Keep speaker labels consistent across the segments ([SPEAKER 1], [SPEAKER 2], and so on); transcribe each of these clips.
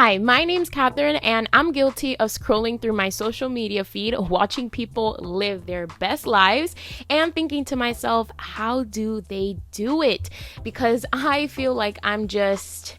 [SPEAKER 1] Hi, my name's Catherine, and I'm guilty of scrolling through my social media feed, watching people live their best lives, and thinking to myself, how do they do it? Because I feel like I'm just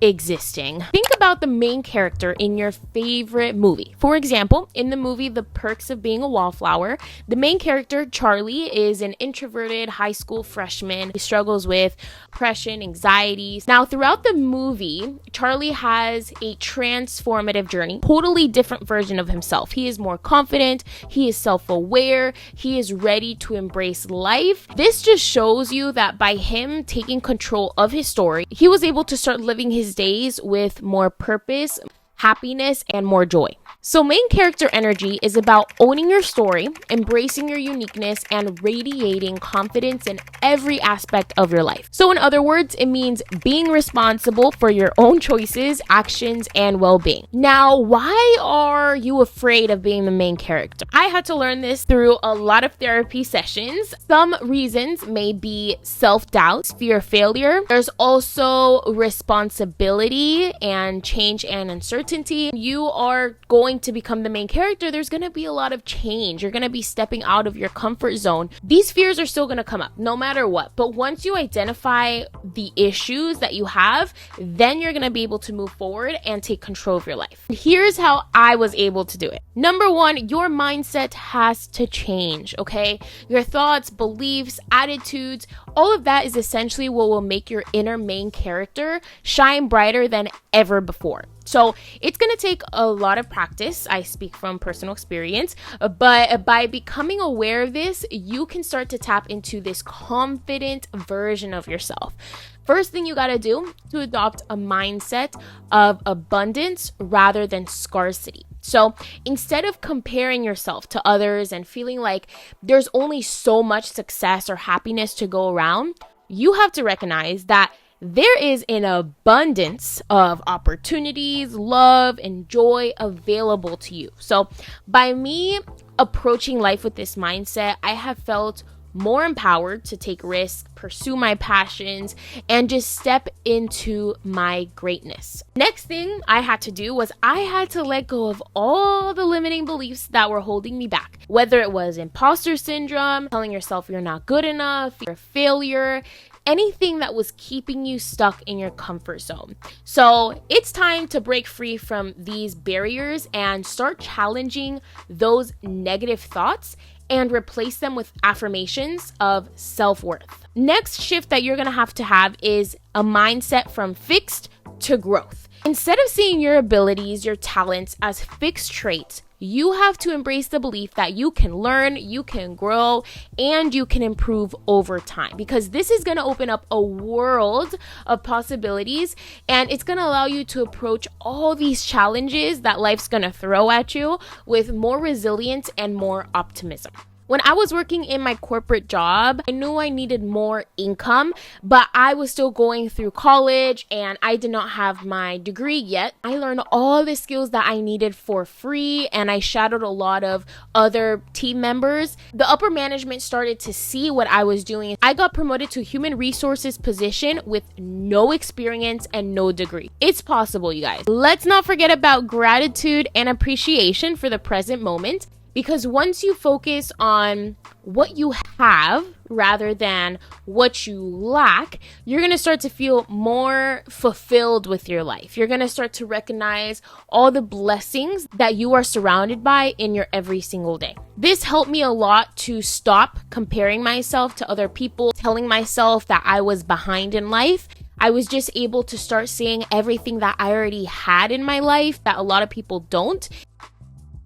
[SPEAKER 1] existing. Think about the main character in your favorite movie. For example, in the movie The Perks of Being a Wallflower, the main character, Charlie, is an introverted high school freshman. He struggles with depression, anxiety. Now, throughout the movie, Charlie has a transformative journey, totally different version of himself. He is more confident, he is self-aware, he is ready to embrace life. This just shows you that by him taking control of his story, he was able to start living his days with more purpose, happiness, and more joy. So main character energy is about owning your story, embracing your uniqueness, and radiating confidence in every aspect of your life. So in other words, it means being responsible for your own choices, actions, and well-being. Now, why are you afraid of being the main character? I had to learn this through a lot of therapy sessions. Some reasons may be self-doubt, fear of failure. There's also responsibility and change and uncertainty. You are going to become the main character. There's going to be a lot of change. You're going to be stepping out of your comfort zone. These fears are still going to come up no matter what. But once you identify the issues that you have, then you're going to be able to move forward and take control of your life. Here's how I was able to do it. Number one, your mindset has to change, okay? Your thoughts, beliefs, attitudes, all of that is essentially what will make your inner main character shine brighter than ever before. So it's going to take a lot of practice. I speak from personal experience, but by becoming aware of this, you can start to tap into this confident version of yourself. First thing you got to do to adopt a mindset of abundance rather than scarcity. So instead of comparing yourself to others and feeling like there's only so much success or happiness to go around, you have to recognize that there is an abundance of opportunities, love, and joy available to you. So by me approaching life with this mindset, I have felt more empowered to take risks, pursue my passions, and just step into my greatness. Next thing I had to do was I had to let go of all the limiting beliefs that were holding me back. Whether it was imposter syndrome, telling yourself you're not good enough, you're a failure, anything that was keeping you stuck in your comfort zone. So it's time to break free from these barriers and start challenging those negative thoughts and replace them with affirmations of self-worth. Next shift that you're gonna have to have is a mindset from fixed to growth. Instead of seeing your abilities, your talents as fixed traits, you have to embrace the belief that you can learn, you can grow, and you can improve over time, because this is going to open up a world of possibilities, and it's going to allow you to approach all these challenges that life's going to throw at you with more resilience and more optimism. When I was working in my corporate job, I knew I needed more income, but I was still going through college and I did not have my degree yet. I learned all the skills that I needed for free, and I shadowed a lot of other team members. The upper management started to see what I was doing. I got promoted to human resources position with no experience and no degree. It's possible, you guys. Let's not forget about gratitude and appreciation for the present moment. Because once you focus on what you have rather than what you lack, you're going to start to feel more fulfilled with your life. You're going to start to recognize all the blessings that you are surrounded by in your every single day. This helped me a lot to stop comparing myself to other people, telling myself that I was behind in life. I was just able to start seeing everything that I already had in my life that a lot of people don't.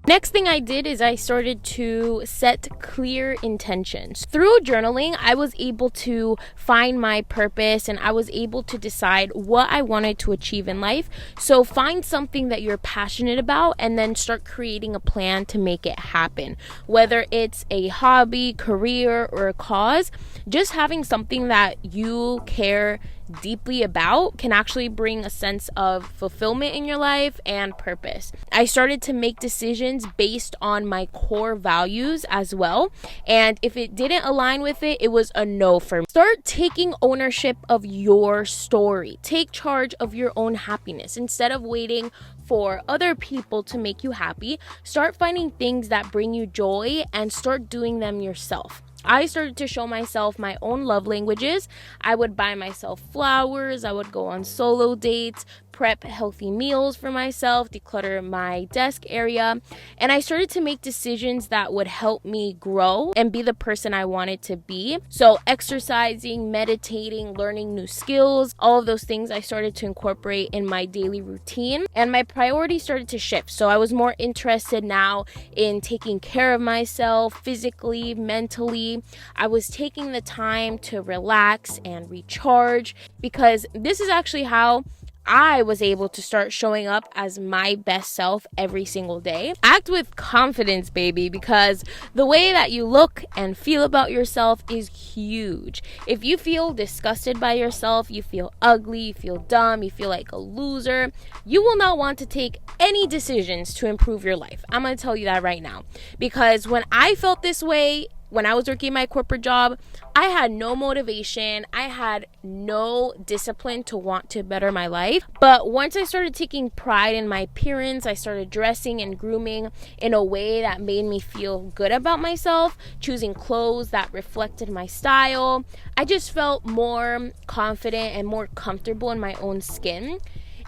[SPEAKER 1] Next thing I did is I started to set clear intentions. Through journaling, I was able to find my purpose and I was able to decide what I wanted to achieve in life. So find something that you're passionate about and then start creating a plan to make it happen. Whether it's a hobby, career, or a cause, just having something that you care deeply about can actually bring a sense of fulfillment in your life and purpose. I started to make decisions based on my core values as well, and if it didn't align with it, it was a no for me. Start taking ownership of your story. Take charge of your own happiness. Instead of waiting for other people to make you happy, start finding things that bring you joy and start doing them yourself. I started to show myself my own love languages. I would buy myself flowers. I would go on solo dates, prep healthy meals for myself, declutter my desk area. And I started to make decisions that would help me grow and be the person I wanted to be. So exercising, meditating, learning new skills, all of those things I started to incorporate in my daily routine. And my priorities started to shift. So I was more interested now in taking care of myself physically, mentally. I was taking the time to relax and recharge, because this is actually how I was able to start showing up as my best self every single day. Act with confidence, baby, because the way that you look and feel about yourself is huge. If you feel disgusted by yourself, you feel ugly, you feel dumb, you feel like a loser, you will not want to take any decisions to improve your life. I'm going to tell you that right now, because when I felt this way, when I was working my corporate job, I had no motivation. I had no discipline to want to better my life. But once I started taking pride in my appearance, I started dressing and grooming in a way that made me feel good about myself, choosing clothes that reflected my style. I just felt more confident and more comfortable in my own skin.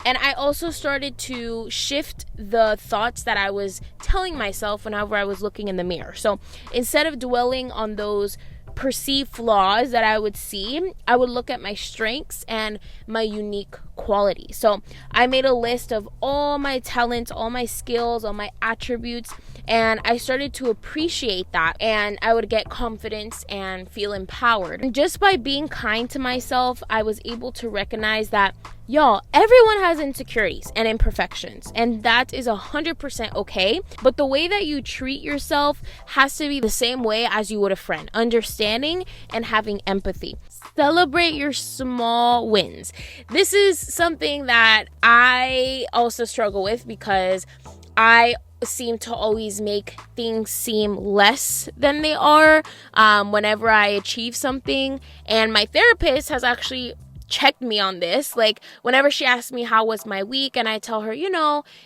[SPEAKER 1] And I also started to shift the thoughts that I was telling myself whenever I was looking in the mirror. So instead of dwelling on those perceived flaws that I would see, I would look at my strengths and my unique qualities. So I made a list of all my talents, all my skills, all my attributes, and I started to appreciate that, and I would get confidence and feel empowered. And just by being kind to myself, I was able to recognize that, y'all, everyone has insecurities and imperfections, and that is 100% okay. But the way that you treat yourself has to be the same way as you would a friend, understanding and having empathy. Celebrate your small wins. This is something that I also struggle with, because I seem to always make things seem less than they are whenever I achieve something. And my therapist has actually checked me on this. Like, whenever she asks me how was my week, and I tell her, it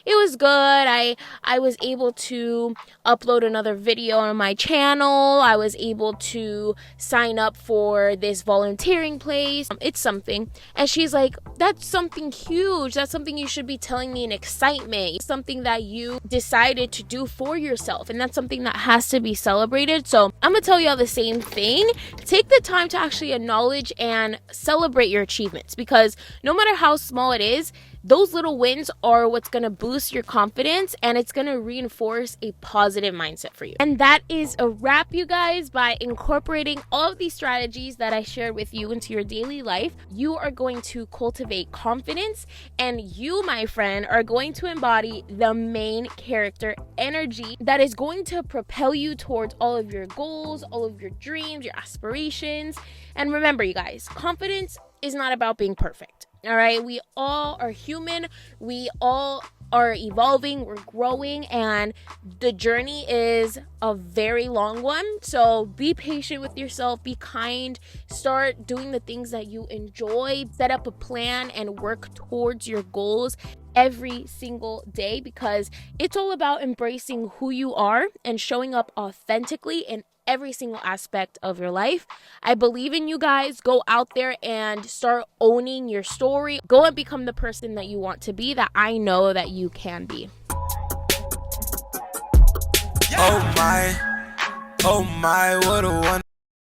[SPEAKER 1] was good. I was able to upload another video on my channel. I was able to sign up for this volunteering place. It's something. And she's like, that's something huge. That's something you should be telling me in excitement. It's something that you decided to do for yourself. And that's something that has to be celebrated. So I'm going to tell y'all the same thing. Take the time to actually acknowledge and celebrate your achievements, because no matter how small it is, those little wins are what's going to boost your confidence, and it's going to reinforce a positive mindset for you. And that is a wrap, you guys. By incorporating all of these strategies that I shared with you into your daily life, you are going to cultivate confidence, and you, my friend, are going to embody the main character energy that is going to propel you towards all of your goals, all of your dreams, your aspirations. And remember, you guys, confidence is not about being perfect. All right, we all are human. We all are evolving. We're growing, and the journey is a very long one. So be patient with yourself. Be kind. Start doing the things that you enjoy. Set up a plan and work towards your goals every single day, because it's all about embracing who you are and showing up authentically in every single aspect of your life. I believe in you guys. Go out there and start owning your story. Go and become the person that you want to be, that I know that you can be.
[SPEAKER 2] Oh my, what a one.